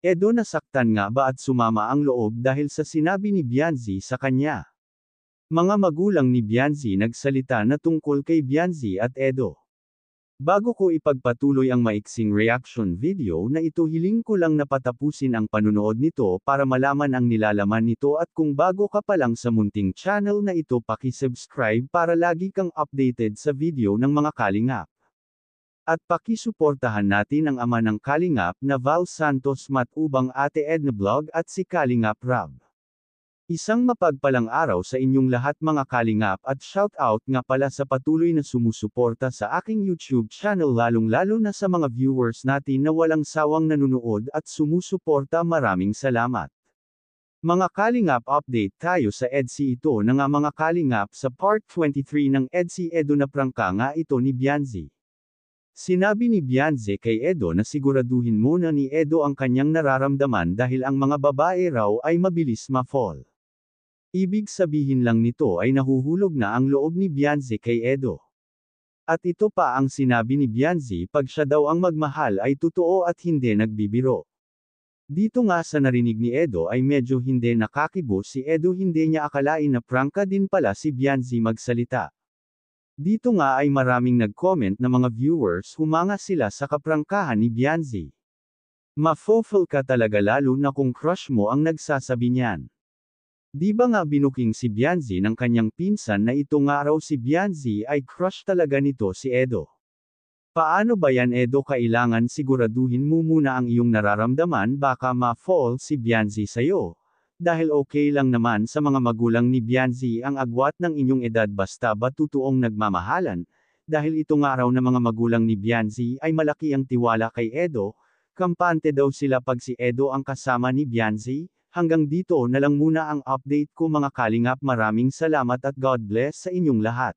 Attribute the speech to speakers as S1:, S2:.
S1: Edo nasaktan nga ba at sumama ang loob dahil sa sinabi ni Bianzi sa kanya? Mga magulang ni Bianzi nagsalita na tungkol kay Bianzi at Edo. Bago ko ipagpatuloy ang maiksing reaction video na ito, hiling ko lang na patapusin ang panunood nito para malaman ang nilalaman nito, at kung bago ka pa lang sa munting channel na ito, paki-subscribe para lagi kang updated sa video ng mga kalingap. At pakisuportahan natin ang ama ng kalingap na Val Santos Matubang, Ate Edna Vlog at si Kalingap Rab. Isang mapagpalang araw sa inyong lahat mga kalingap, at shout out nga pala sa patuloy na sumusuporta sa aking YouTube channel, lalong-lalo na sa mga viewers natin na walang sawang nanunood at sumusuporta. Maraming salamat. Mga kalingap, update tayo sa EDSI. Ito na nga mga kalingap, sa part 23 ng EDSI. Edo na prangka nga ito ni Bianzi. Sinabi ni Bianzi kay Edo na siguraduhin muna ni Edo ang kanyang nararamdaman dahil ang mga babae raw ay mabilis ma-fall. Ibig sabihin lang nito ay nahuhulog na ang loob ni Bianzi kay Edo. At ito pa ang sinabi ni Bianzi, pag siya daw ang magmahal ay totoo at hindi nagbibiro. Dito nga sa narinig ni Edo ay medyo hindi nakakibo si Edo, hindi niya akalain na prangka din pala si Bianzi magsalita. Dito nga ay maraming nag-comment na mga viewers, humanga sila sa kaprangkahan ni Bianzi. Ma-fulfill ka talaga lalo na kung crush mo ang nagsasabi niyan. Di ba nga binuking si Bianzi ng kanyang pinsan na ito nga raw si Bianzi ay crush talaga nito si Edo. Paano ba yan Edo? Kailangan siguraduhin mo muna ang iyong nararamdaman, baka ma-fall si Bianzi sa'yo. Dahil okay lang naman sa mga magulang ni Bianzi ang agwat ng inyong edad basta ba totoong nagmamahalan, dahil ito nga raw na mga magulang ni Bianzi ay malaki ang tiwala kay Edo, kampante daw sila pag si Edo ang kasama ni Bianzi. Hanggang dito na lang muna ang update ko mga kalingap, maraming salamat at God bless sa inyong lahat.